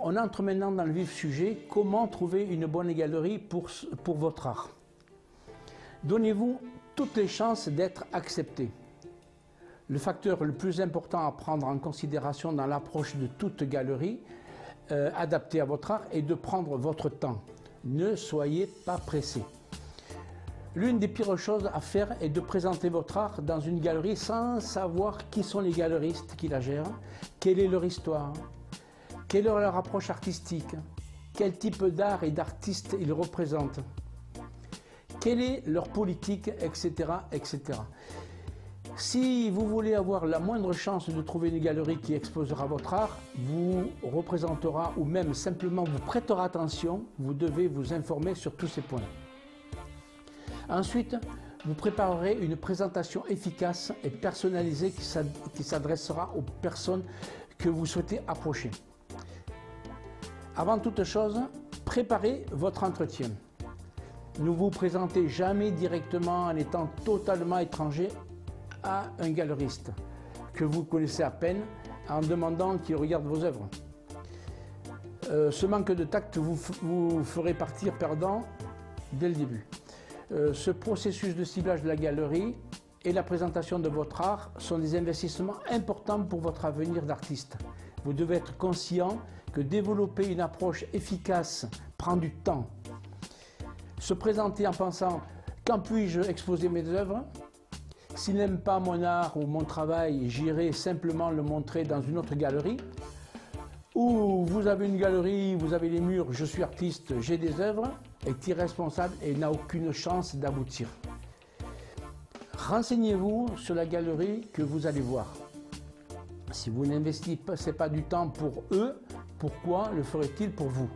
On entre maintenant dans le vif sujet. Comment trouver une bonne galerie pour votre art? Donnez-vous toutes les chances d'être accepté. Le facteur le plus important à prendre en considération dans l'approche de toute galerie adaptée à votre art est de prendre votre temps. Ne soyez pas pressé. L'une des pires choses à faire est de présenter votre art dans une galerie sans savoir qui sont les galeristes qui la gèrent, quelle est leur histoire, quelle est leur approche artistique, quel type d'art et d'artistes ils représentent, quelle est leur politique, etc., etc. Si vous voulez avoir la moindre chance de trouver une galerie qui exposera votre art, vous représentera ou même simplement vous prêtera attention, vous devez vous informer sur tous ces points. Ensuite, vous préparerez une présentation efficace et personnalisée qui s'adressera aux personnes que vous souhaitez approcher. Avant toute chose, préparez votre entretien. Ne vous présentez jamais directement en étant totalement étranger à un galeriste que vous connaissez à peine en demandant qu'il regarde vos œuvres. Ce manque de tact vous ferait partir perdant dès le début. Ce processus de ciblage de la galerie et la présentation de votre art sont des investissements importants pour votre avenir d'artiste. Vous devez être conscient que développer une approche efficace prend du temps. Se présenter en pensant « quand puis-je exposer mes œuvres ?» S'il n'aime pas mon art ou mon travail, j'irai simplement le montrer dans une autre galerie. Ou vous avez une galerie, vous avez les murs, je suis artiste, j'ai des œuvres, est irresponsable et n'a aucune chance d'aboutir. Renseignez-vous sur la galerie que vous allez voir. Si vous n'investissez pas du temps pour eux, pourquoi le ferait-il pour vous?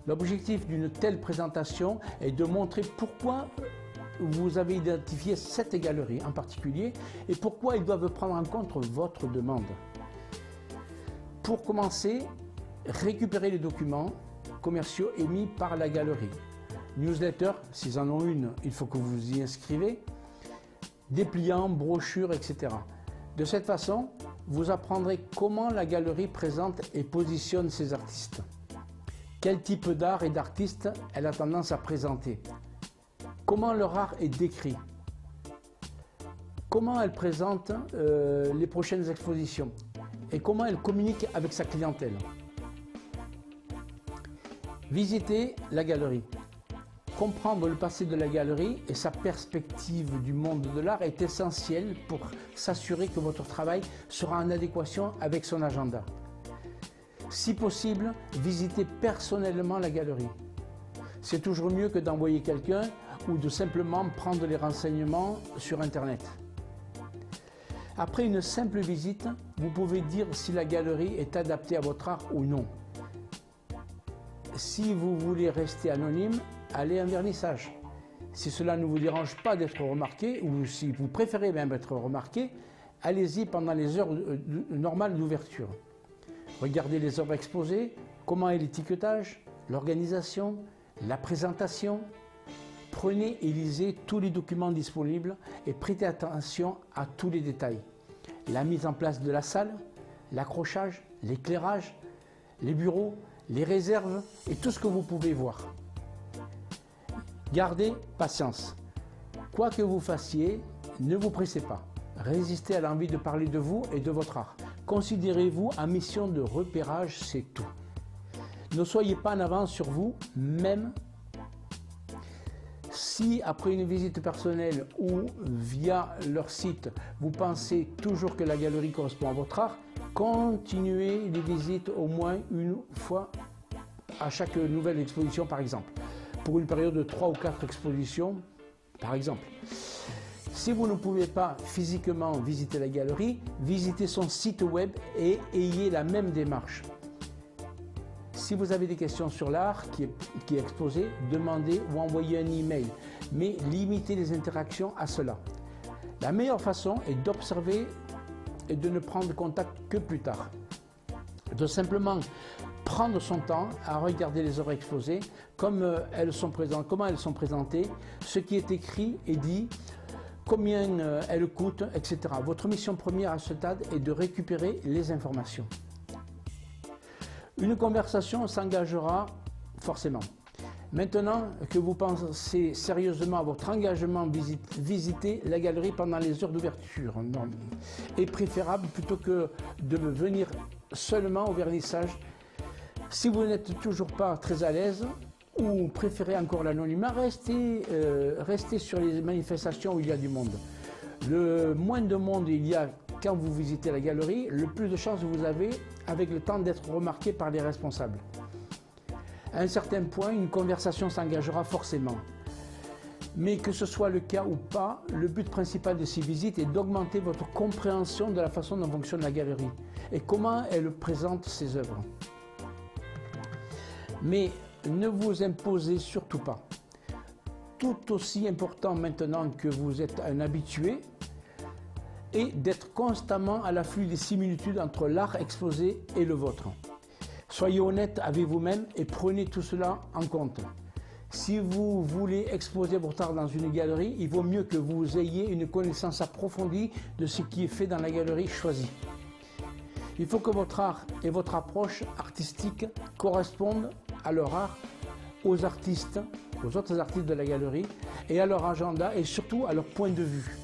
L'objectif d'une telle présentation est de montrer pourquoi vous avez identifié cette galerie en particulier et pourquoi ils doivent prendre en compte votre demande. Pour commencer, récupérez les documents commerciaux émis par la galerie. Newsletter, s'ils en ont une, il faut que vous vous y inscrivez. Dépliants, brochures, etc. De cette façon, vous apprendrez comment la galerie présente et positionne ses artistes. Quel type d'art et d'artistes elle a tendance à présenter. Comment leur art est décrit. Comment elle présente les prochaines expositions. Et comment elle communique avec sa clientèle. Visitez la galerie. Comprendre le passé de la galerie et sa perspective du monde de l'art est essentiel pour s'assurer que votre travail sera en adéquation avec son agenda. Si possible, visitez personnellement la galerie. C'est toujours mieux que d'envoyer quelqu'un ou de simplement prendre les renseignements sur Internet. Après une simple visite, vous pouvez dire si la galerie est adaptée à votre art ou non. Si vous voulez rester anonyme, allez à un vernissage. Si cela ne vous dérange pas d'être remarqué, ou si vous préférez même être remarqué, allez-y pendant les heures normales d'ouverture. Regardez les œuvres exposées, comment est l'étiquetage, l'organisation, la présentation. Prenez et lisez tous les documents disponibles et prêtez attention à tous les détails. La mise en place de la salle, l'accrochage, l'éclairage, les bureaux, les réserves et tout ce que vous pouvez voir. Gardez patience. Quoi que vous fassiez, ne vous pressez pas. Résistez à l'envie de parler de vous et de votre art. Considérez-vous en mission de repérage, c'est tout. Ne soyez pas en avance sur vous, même si après une visite personnelle ou via leur site, vous pensez toujours que la galerie correspond à votre art, continuez les visites au moins une fois à chaque nouvelle exposition par exemple, pour une période de 3 ou 4 expositions par exemple. Si vous ne pouvez pas physiquement visiter la galerie, visitez son site web et ayez la même démarche. Si vous avez des questions sur l'art qui est exposé, demandez ou envoyez un email, mais limitez les interactions à cela. La meilleure façon est d'observer et de ne prendre contact que plus tard. De simplement prendre son temps à regarder les œuvres exposées, comment elles sont présentées, ce qui est écrit et dit, combien elles coûtent, etc. Votre mission première à ce stade est de récupérer les informations. Une conversation s'engagera forcément. Maintenant que vous pensez sérieusement à votre engagement, visitez la galerie pendant les heures d'ouverture est préférable plutôt que de venir seulement au vernissage. Si vous n'êtes toujours pas très à l'aise ou préférez encore l'anonymat, restez sur les manifestations où il y a du monde. Le moins de monde il y a quand vous visitez la galerie, le plus de chances vous avez avec le temps d'être remarqué par les responsables. À un certain point, une conversation s'engagera forcément. Mais que ce soit le cas ou pas, le but principal de ces visites est d'augmenter votre compréhension de la façon dont fonctionne la galerie et comment elle présente ses œuvres. Mais ne vous imposez surtout pas. Tout aussi important maintenant que vous êtes un habitué est d'être constamment à l'affût des similitudes entre l'art exposé et le vôtre. Soyez honnête avec vous-même et prenez tout cela en compte. Si vous voulez exposer votre art dans une galerie, il vaut mieux que vous ayez une connaissance approfondie de ce qui est fait dans la galerie choisie. Il faut que votre art et votre approche artistique correspondent à leur art, aux artistes, aux autres artistes de la galerie et à leur agenda et surtout à leur point de vue.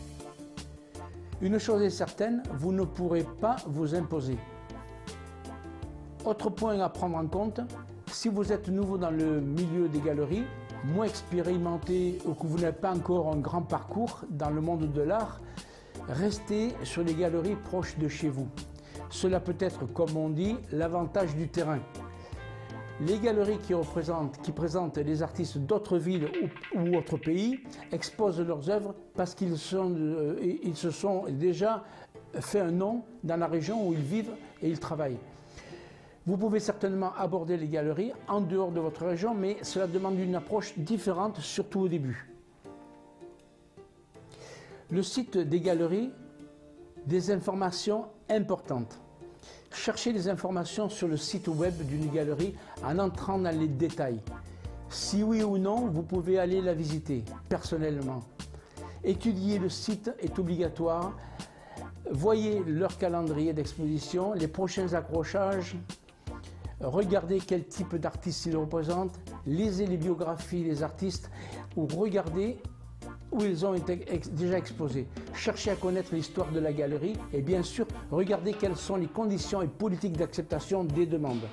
Une chose est certaine, vous ne pourrez pas vous imposer. Autre point à prendre en compte, si vous êtes nouveau dans le milieu des galeries, moins expérimenté ou que vous n'avez pas encore un grand parcours dans le monde de l'art, restez sur les galeries proches de chez vous. Cela peut être, comme on dit, l'avantage du terrain. Les galeries qui présentent les artistes d'autres villes ou autres pays exposent leurs œuvres parce qu'ils se sont déjà fait un nom dans la région où ils vivent et ils travaillent. Vous pouvez certainement aborder les galeries en dehors de votre région, mais cela demande une approche différente, surtout au début. Le site des galeries, des informations importantes. Cherchez les informations sur le site web d'une galerie en entrant dans les détails. Si oui ou non, vous pouvez aller la visiter personnellement. Étudier le site est obligatoire. Voyez leur calendrier d'exposition, les prochains accrochages. Regardez quel type d'artistes ils représentent, lisez les biographies des artistes ou regardez où ils ont été déjà exposés. Cherchez à connaître l'histoire de la galerie et bien sûr, regardez quelles sont les conditions et politiques d'acceptation des demandes.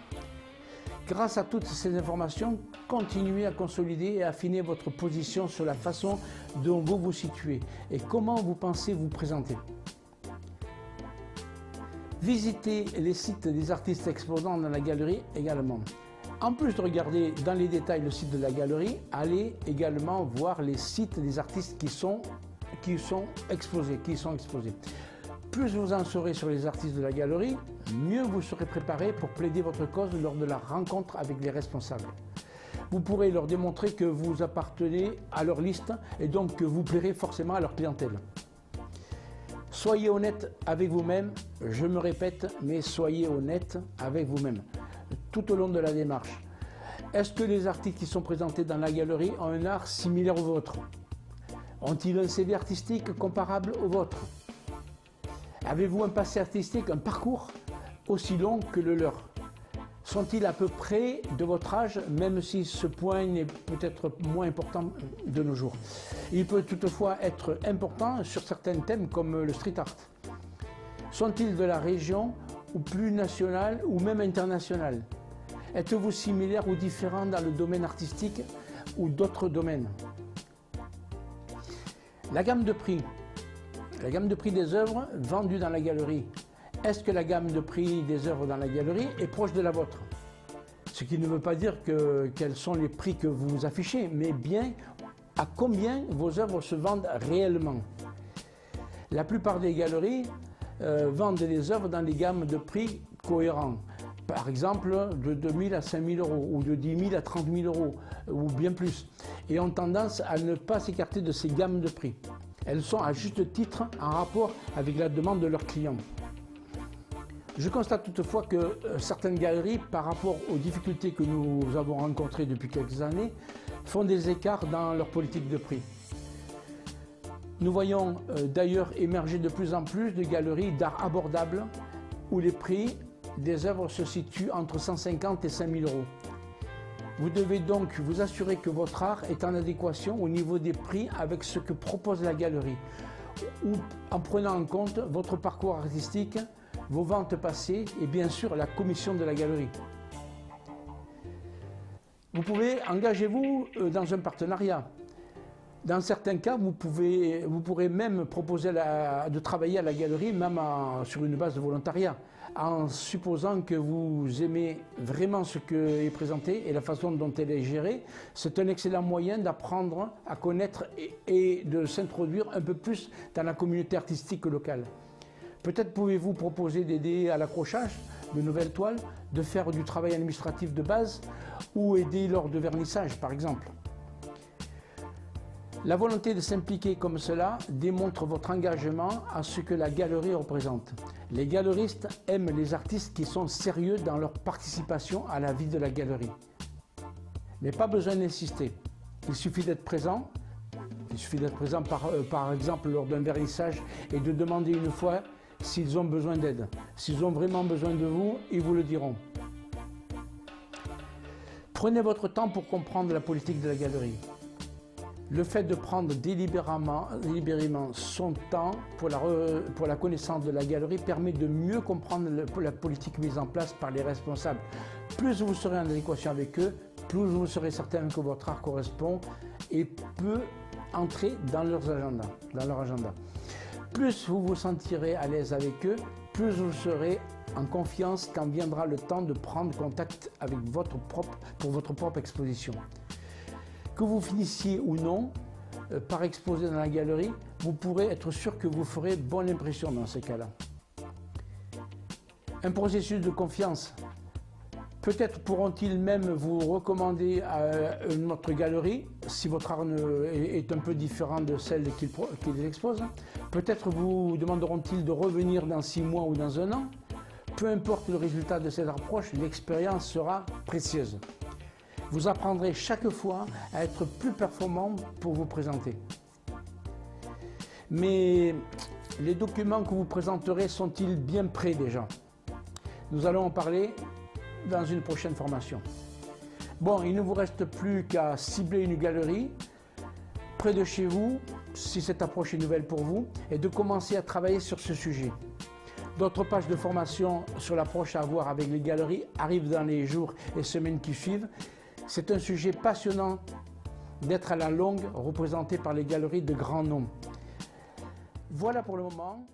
Grâce à toutes ces informations, continuez à consolider et affiner votre position sur la façon dont vous vous situez et comment vous pensez vous présenter. Visitez les sites des artistes exposants dans la galerie également. En plus de regarder dans les détails le site de la galerie, allez également voir les sites des artistes qui sont exposés. Plus vous en saurez sur les artistes de la galerie, mieux vous serez préparé pour plaider votre cause lors de la rencontre avec les responsables. Vous pourrez leur démontrer que vous appartenez à leur liste et donc que vous plairez forcément à leur clientèle. Soyez honnête avec vous-même, je me répète, mais soyez honnête avec vous-même tout au long de la démarche. Est-ce que les artistes qui sont présentés dans la galerie ont un art similaire au vôtre? Ont-ils un CV artistique comparable au vôtre? Avez-vous un passé artistique, un parcours aussi long que le leur? Sont-ils à peu près de votre âge, même si ce point n'est peut-être moins important de nos jours? Il peut toutefois être important sur certains thèmes comme le street art. Sont-ils de la région ou plus national ou même international? Êtes-vous similaire ou différent dans le domaine artistique ou d'autres domaines? La gamme de prix. La gamme de prix des œuvres vendues dans la galerie. Est-ce que la gamme de prix des œuvres dans la galerie est proche de la vôtre? Ce qui ne veut pas dire quels sont les prix que vous affichez, mais bien à combien vos œuvres se vendent réellement. La plupart des galeries vendent les œuvres dans des gammes de prix cohérents. Par exemple, de 2 000 à 5 000 euros, ou de 10 000 à 30 000 euros, ou bien plus, et ont tendance à ne pas s'écarter de ces gammes de prix. Elles sont à juste titre en rapport avec la demande de leurs clients. Je constate toutefois que certaines galeries, par rapport aux difficultés que nous avons rencontrées depuis quelques années, font des écarts dans leur politique de prix. Nous voyons d'ailleurs émerger de plus en plus de galeries d'art abordables où les prix des œuvres se situe entre 150 et 5000 euros. Vous devez donc vous assurer que votre art est en adéquation au niveau des prix avec ce que propose la galerie, ou en prenant en compte votre parcours artistique, vos ventes passées et bien sûr la commission de la galerie. Vous pouvez engagez-vous dans un partenariat. Dans certains cas, vous pourrez même proposer de travailler à la galerie, même sur une base de volontariat, en supposant que vous aimez vraiment ce qui est présenté et la façon dont elle est gérée. C'est un excellent moyen d'apprendre à connaître et de s'introduire un peu plus dans la communauté artistique locale. Peut-être pouvez-vous proposer d'aider à l'accrochage de nouvelles toiles, de faire du travail administratif de base ou aider lors de vernissage par exemple. La volonté de s'impliquer comme cela démontre votre engagement à ce que la galerie représente. Les galeristes aiment les artistes qui sont sérieux dans leur participation à la vie de la galerie. Mais pas besoin d'insister. Il suffit d'être présent. Il suffit d'être présent par exemple lors d'un vernissage et de demander une fois s'ils ont besoin d'aide. S'ils ont vraiment besoin de vous, ils vous le diront. Prenez votre temps pour comprendre la politique de la galerie. Le fait de prendre délibérément son temps pour la connaissance de la galerie permet de mieux comprendre la politique mise en place par les responsables. Plus vous serez en adéquation avec eux, plus vous serez certain que votre art correspond et peut entrer dans leur agenda. Plus vous vous sentirez à l'aise avec eux, plus vous serez en confiance quand viendra le temps de prendre contact avec pour votre propre exposition. Que vous finissiez ou non par exposer dans la galerie, vous pourrez être sûr que vous ferez bonne impression dans ces cas-là. Un processus de confiance. Peut-être pourront-ils même vous recommander à une autre galerie si votre art est un peu différent de celle qu'ils exposent. Peut-être vous demanderont-ils de revenir dans 6 mois ou dans 1 an. Peu importe le résultat de cette approche, l'expérience sera précieuse. Vous apprendrez chaque fois à être plus performant pour vous présenter. Mais les documents que vous présenterez sont-ils bien prêts déjà? Nous allons en parler dans une prochaine formation. Bon, il ne vous reste plus qu'à cibler une galerie près de chez vous, si cette approche est nouvelle pour vous, et de commencer à travailler sur ce sujet. D'autres pages de formation sur l'approche à avoir avec les galeries arrivent dans les jours et semaines qui suivent. C'est un sujet passionnant d'être à la longue représenté par les galeries de grands noms. Voilà pour le moment.